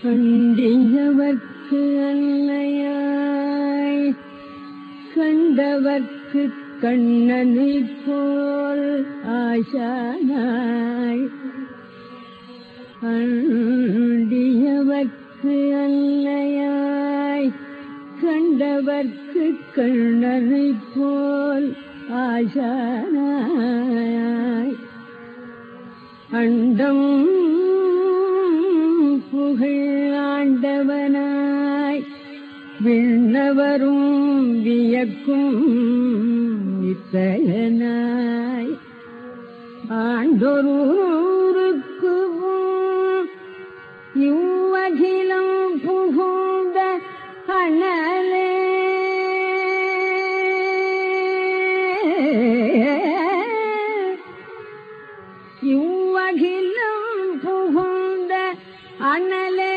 கண்டியவர்க்கு அல்லையாய் கண்டவர்க்கு கண்ணனை போல் ஆசானாய் கண்டியவர்க்கு அல்லையாய் கண்டவர்க்கு கண்ணனை போல் ஆசானாய் அண்டம் புகழாண்டவனாய் விண்ணவரும் வியக்கும் இத்தயனாய் ஆண்டொருருக்கு இவ்வகிலம் புகுந்த அனலே இவ்வகிலம் புகுந்த அனலே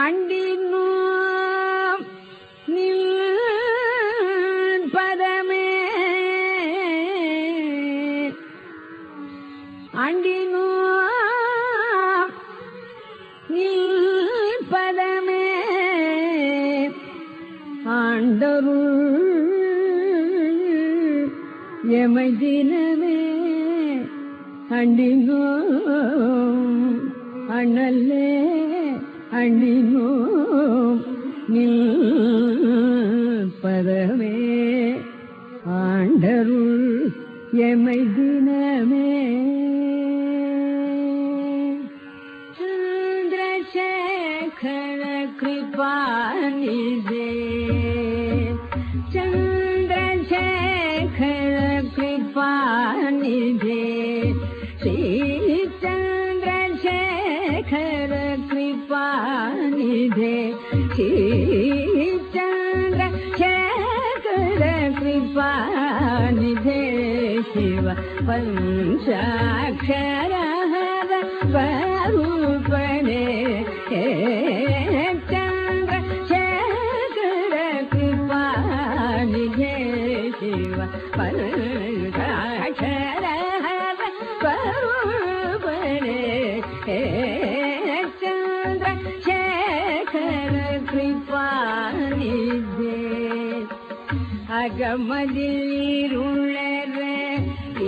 அண்டினோம் நில் பதமே அண்டினோம் நில் பதமே ஆண்டருள் எமைதினமே அண்டினோம் அண்ணலே அண்டினோம் நில் பதமே ஆண்டருள் எமைதினமே சந்திரசேகர கிருபாநிதே சந்திரசேகர கிருபாநிதே ஸ்ரீ சந்திரசேகர கிருபாநிதே ஸ்ரீ சந்திரசேகர கிருபாநிதே சிவ பஞ்சாட்சர ஸ்வரூபணே சந்திரசேகர கிருபாநிதே சிவ பஞ்சாட்சர ஸ்வரூபணே சந்திரசேகர கிருபாநிதே அகமதிருளர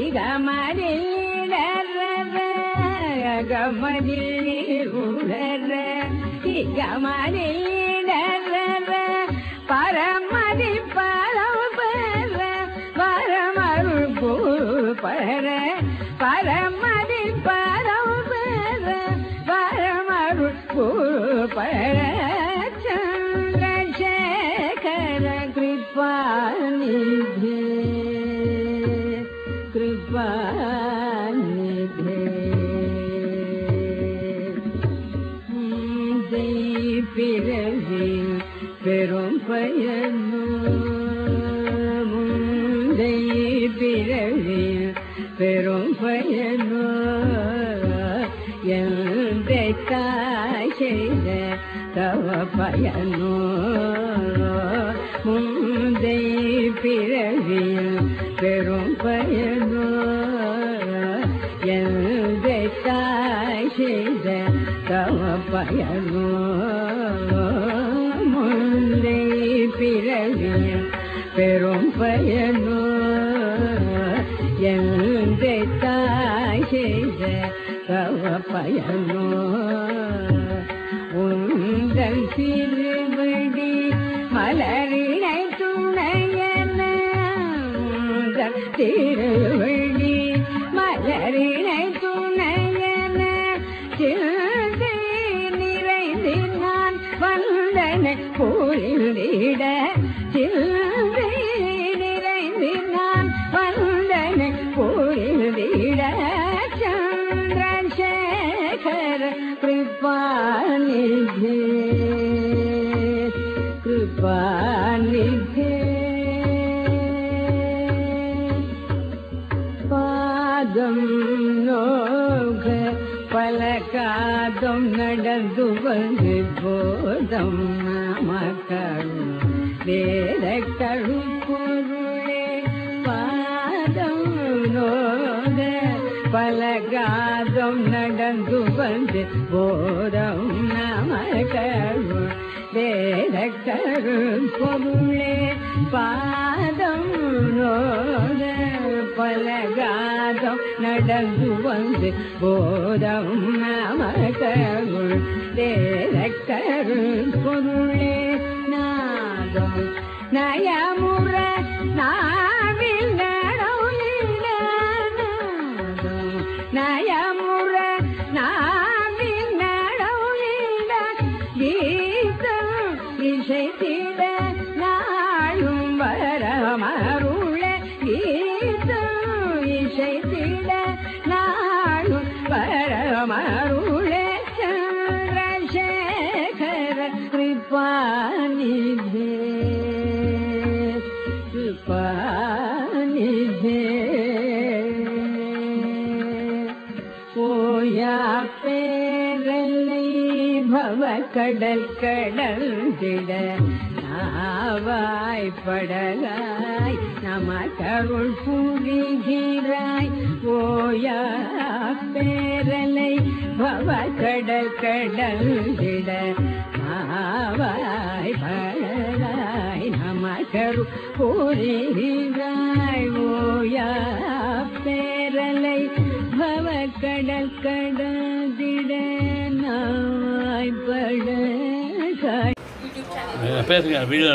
இகமதிரர அகமதிருளர இகமதிரர பரமதி பரம்பர பரமருள் பூபர பரமதி பரம்பர பரமருள் பூபர சந்திரசேகர கிருபாநிதே கிருபாநிதே பிறவி பெரும் பயனோ முந்தை பிறவி பெரும் பயனோ எந்த தாய் செய்த தவ பயனோ முந்தை பிறவி பெரும் பயனோ எந்த தாய் செய்த தவ பயனோ முந்தை பிறவி பெரும் பயனோ எந்த தாய் செய்த தவ பயனோ உந்தன் திருவடி மலரினை துணையன உந்தன் திருவடி மலரினை துணையன சிந்தை நிறைந்து நான் வந்தனை புரிந்திட சிந்தை நிறைந்து நான் வந்தனை புரிந்திட சந்திரசேகர கிருபாநிதே கிருபாநிதே பாதம் நோக பலகாதம் நடந்து வந்து போதம் நமக்கள் வேத கழுப்பொருளே பாதம் நோக பலகாதம் நடந்து வந்து போதம் நமக்கருள் வேதக்கருள் பொருளே பாதம் நோத பலகாதம் நடந்து வந்து போதம் நமக்கருள் வேதக்கருள் பொருளே நாதம் நயமுற நாவில் நடவுலிடம் நயமுற நாவில் நடவுலிடம் கீதம் இசைத்திட நாளும் வரமருள கீதம் இசைத்திட நாளும் வரமருள சந்திரசேகர கிருபாநிதே ஓயா பேரலை பவ கடல் கடந்திட நாவாய் படலாய் நமக்கருள் புரிகிறாய் ஓயா பேரலை பவ கடல் கடந்திட நாவாய் படலாய் நமக்கருள் புரிகிறாய் ஓயா பேரலை பவ கடல் கடந்திட நாய் பட பேசுங்க வீடியோ